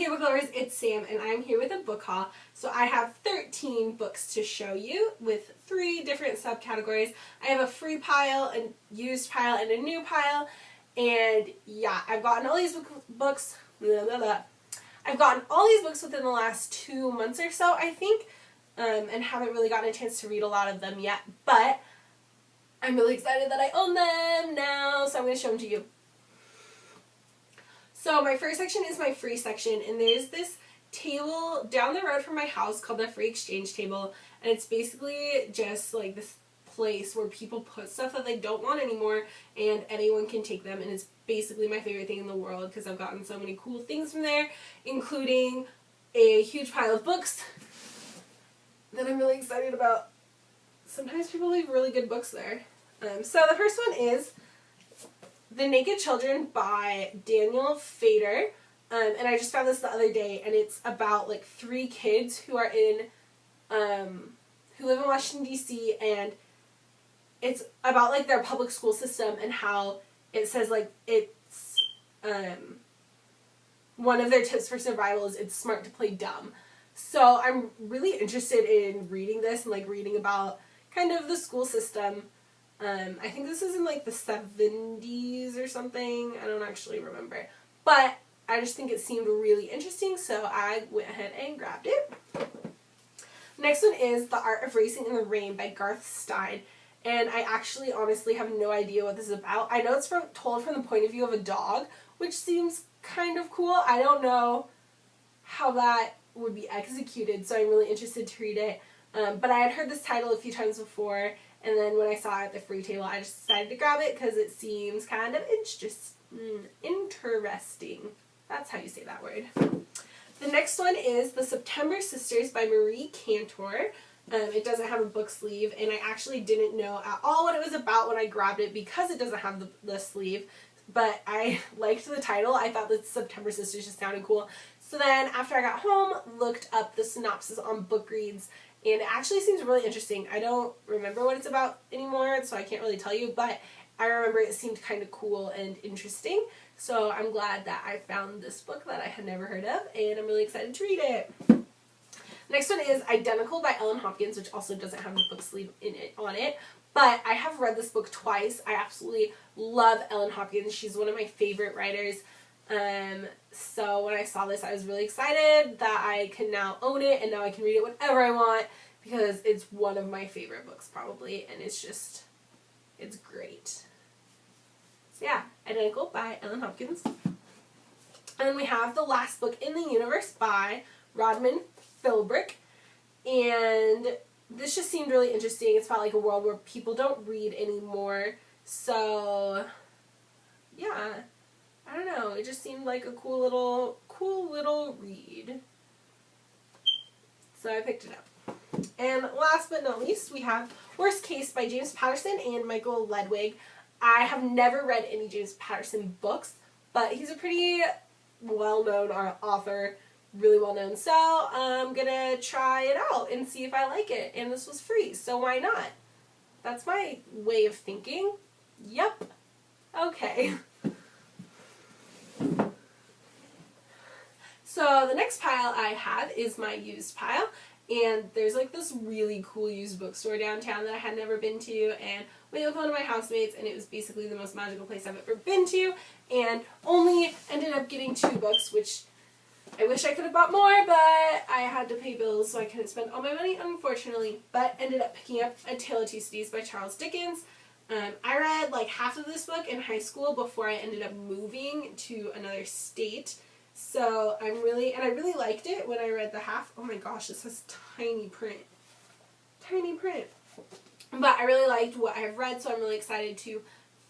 Hey book lovers, it's Sam and I'm here with a book haul. So I have 13 books to show you with 3 different subcategories. I have a free pile, a used pile, and a new pile. And yeah, I've gotten all these books, I've gotten all these books within the last 2 months or so, I think, and haven't really gotten a chance to read a lot of them yet. But I'm really excited that I own them now, so I'm going to show them to you. So my first section is my free section, and there's this table down the road from my house called the Free Exchange Table, and it's basically just like this place where people put stuff that they don't want anymore and anyone can take them, and it's basically my favorite thing in the world because I've gotten so many cool things from there, including a huge pile of books that I'm really excited about. Sometimes people leave really good books there. So the first one is The Naked Children by Daniel Fader, and I just found this the other day, and it's about like 3 kids who are who live in Washington D.C., and it's about like their public school system and how it says like it's one of their tips for survival is it's smart to play dumb. So I'm really interested in reading this and like reading about kind of the school system. I think this is in like the 70s or something. I don't actually remember. But I just think it seemed really interesting, so I went ahead and grabbed it. Next one is The Art of Racing in the Rain by Garth Stein. And I actually honestly have no idea what this is about. I know it's told from the point of view of a dog, which seems kind of cool. I don't know how that would be executed, so I'm really interested to read it. But I had heard this title a few times before, and then when I saw it at the free table, I just decided to grab it because it seems kind of interesting. That's how you say that word. The next one is The September Sisters by Marie Cantor. It doesn't have a book sleeve, and I actually didn't know at all what it was about when I grabbed it because it doesn't have the sleeve, but I liked the title. I thought the September Sisters just sounded cool. So then after I got home, looked up the synopsis on Bookreads, and it actually seems really interesting. I don't remember what it's about anymore, so I can't really tell you, but I remember it seemed kind of cool and interesting. So I'm glad that I found this book that I had never heard of, and I'm really excited to read it. Next one is Identical by Ellen Hopkins, which also doesn't have a book sleeve on it. But I have read this book twice. I absolutely love Ellen Hopkins. She's one of my favorite writers. So when I saw this, I was really excited that I can now own it, and now I can read it whenever I want because it's one of my favorite books probably, and it's great. So yeah, Identical by Ellen Hopkins. And then we have The Last Book in the Universe by Rodman Philbrick, and this just seemed really interesting. It's about like a world where people don't read anymore, so yeah, I don't know, it just seemed like a cool little read, so I picked it up. And last but not least, we have Worst Case by James Patterson and Michael Ledwig. I have never read any James Patterson books, but he's a pretty well-known author, really well-known, so I'm gonna try it out and see if I like it, and this was free, so why not? That's my way of thinking. Yep. Okay. So the next pile I have is my used pile, and there's like this really cool used bookstore downtown that I had never been to, and went with one of my housemates, and it was basically the most magical place I've ever been to, and only ended up getting 2 books, which I wish I could have bought more, but I had to pay bills, so I couldn't spend all my money, unfortunately, but ended up picking up A Tale of Two Cities by Charles Dickens. I read like half of this book in high school before I ended up moving to another state, so I really liked it when I read the half. Oh my gosh, this has tiny print. Tiny print. But I really liked what I've read, so I'm really excited to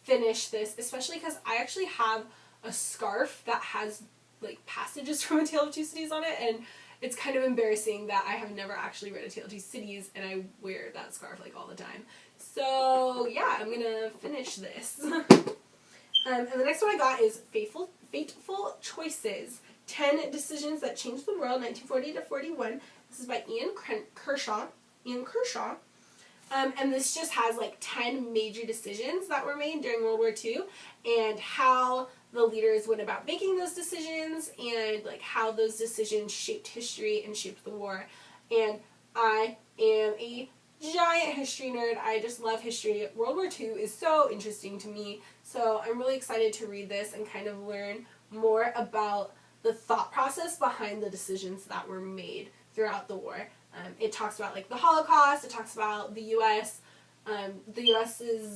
finish this, especially because I actually have a scarf that has like passages from A Tale of Two Cities on it, and it's kind of embarrassing that I have never actually read A Tale of Two Cities, and I wear that scarf like all the time. So yeah, I'm gonna finish this. And the next one I got is Fateful Choices, 10 Decisions That Changed the World, 1940 to 41. This is by Ian Kershaw. And this just has like 10 major decisions that were made during World War II and how the leaders went about making those decisions and like how those decisions shaped history and shaped the war. And I am a giant history nerd. I just love history. World War II is so interesting to me, so I'm really excited to read this and kind of learn more about the thought process behind the decisions that were made throughout the war. It talks about like the Holocaust, it talks about the U.S.'s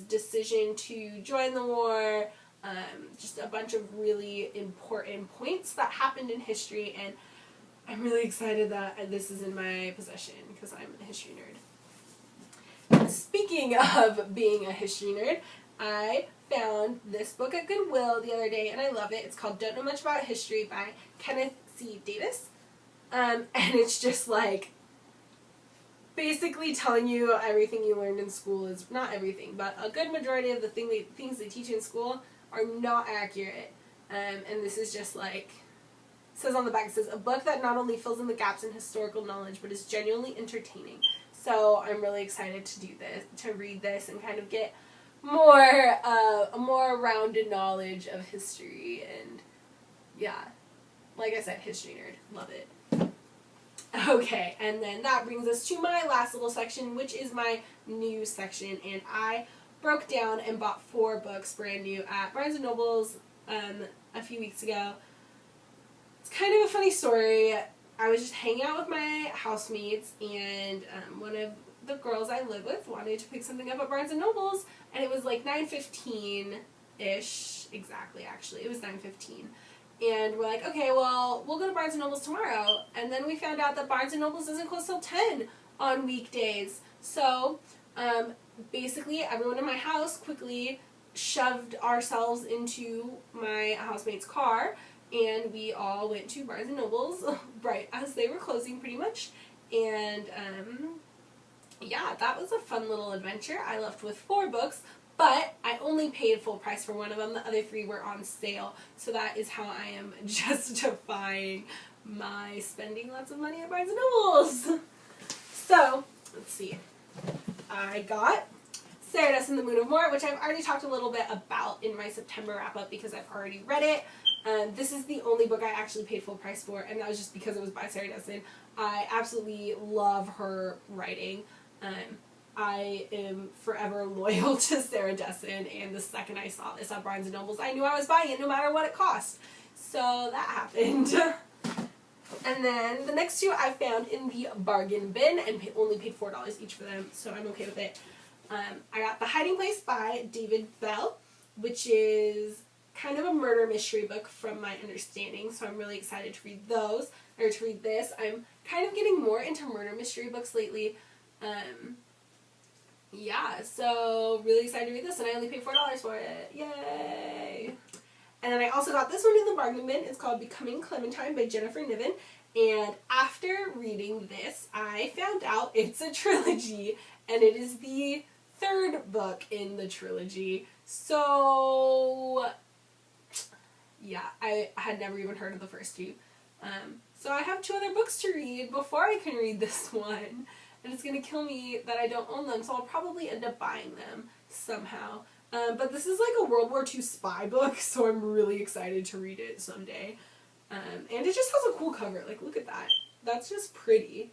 decision to join the war, just a bunch of really important points that happened in history, and I'm really excited that this is in my possession because I'm a history nerd. Speaking of being a history nerd, I found this book at Goodwill the other day and I love it. It's called Don't Know Much About History by Kenneth C. Davis. And it's just like basically telling you everything you learned in school is, not everything, but a good majority of the things they teach in school are not accurate. And this is just like, says on the back, it says, a book that not only fills in the gaps in historical knowledge, but is genuinely entertaining. So I'm really excited to do this, to read this and kind of get a more rounded knowledge of history. And yeah, like I said, history nerd, love it. Okay, and then that brings us to my last little section, which is my news section, and I broke down and bought 4 books brand new at Barnes & Noble's a few weeks ago. It's kind of a funny story. I was just hanging out with my housemates, and one of the girls I live with wanted to pick something up at Barnes & Noble's, and it was like 9:15-ish, exactly actually, it was 9:15. And we're like, okay, well, we'll go to Barnes & Noble's tomorrow. And then we found out that Barnes & Noble's doesn't close till 10 on weekdays. So, basically, everyone in my house quickly shoved ourselves into my housemate's car, and we all went to Barnes & Noble's right as they were closing, pretty much. And, yeah, that was a fun little adventure. I left with 4 books. But I only paid full price for one of them. The other 3 were on sale. So that is how I am justifying my spending lots of money at Barnes & Noble's. So, let's see. I got Sarah Dessen, The Moon of More, which I've already talked a little bit about in my September wrap-up because I've already read it. This is the only book I actually paid full price for, and that was just because it was by Sarah Dessen. I absolutely love her writing. I am forever loyal to Sarah Dessen, and the second I saw this at Barnes & Noble's, I knew I was buying it no matter what it cost. So that happened. And then the next 2 I found in the bargain bin and only paid $4 each for them, so I'm okay with it. I got The Hiding Place by David Bell, which is kind of a murder mystery book from my understanding, so I'm really excited to read those, or to read this. I'm kind of getting more into murder mystery books lately. Yeah, so really excited to read this, and I only paid $4 for it. Yay! And then I also got this one in the bargain bin. It's called Becoming Clementine by Jennifer Niven. And after reading this, I found out it's a trilogy, and it is the 3rd book in the trilogy. So, yeah, I had never even heard of the first 2. So I have 2 other books to read before I can read this one. And it's going to kill me that I don't own them, so I'll probably end up buying them somehow. But this is like a World War II spy book, so I'm really excited to read it someday. And it just has a cool cover. Like, look at that. That's just pretty.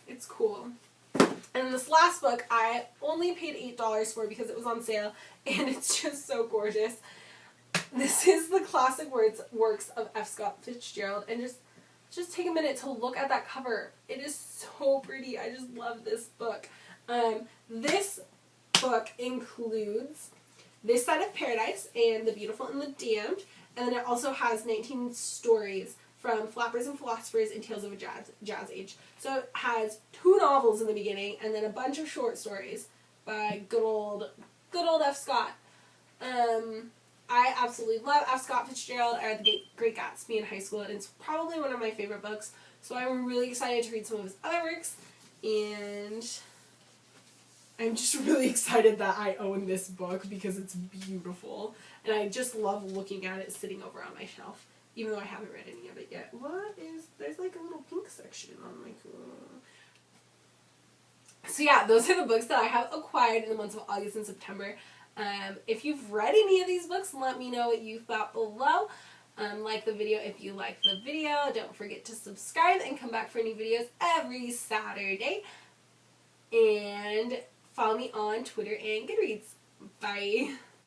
It's cool. And this last book I only paid $8 for because it was on sale, and it's just so gorgeous. This is The Classic Works of F. Scott Fitzgerald, and just take a minute to look at that cover. It is so pretty. I just love this book. This book includes This Side of Paradise and The Beautiful and the Damned, and then it also has 19 stories from Flappers and Philosophers and Tales of a Jazz Age. So it has 2 novels in the beginning and then a bunch of short stories by good old F. Scott. I absolutely love F. Scott Fitzgerald. I read The Great Gatsby in high school, and it's probably one of my favorite books. So I'm really excited to read some of his other works, and I'm just really excited that I own this book because it's beautiful, and I just love looking at it sitting over on my shelf, even though I haven't read any of it yet. There's like a little pink section on my... So yeah, those are the books that I have acquired in the months of August and September. If you've read any of these books, let me know what you thought below. Like the video if you like the video. Don't forget to subscribe and come back for new videos every Saturday. And follow me on Twitter and Goodreads. Bye.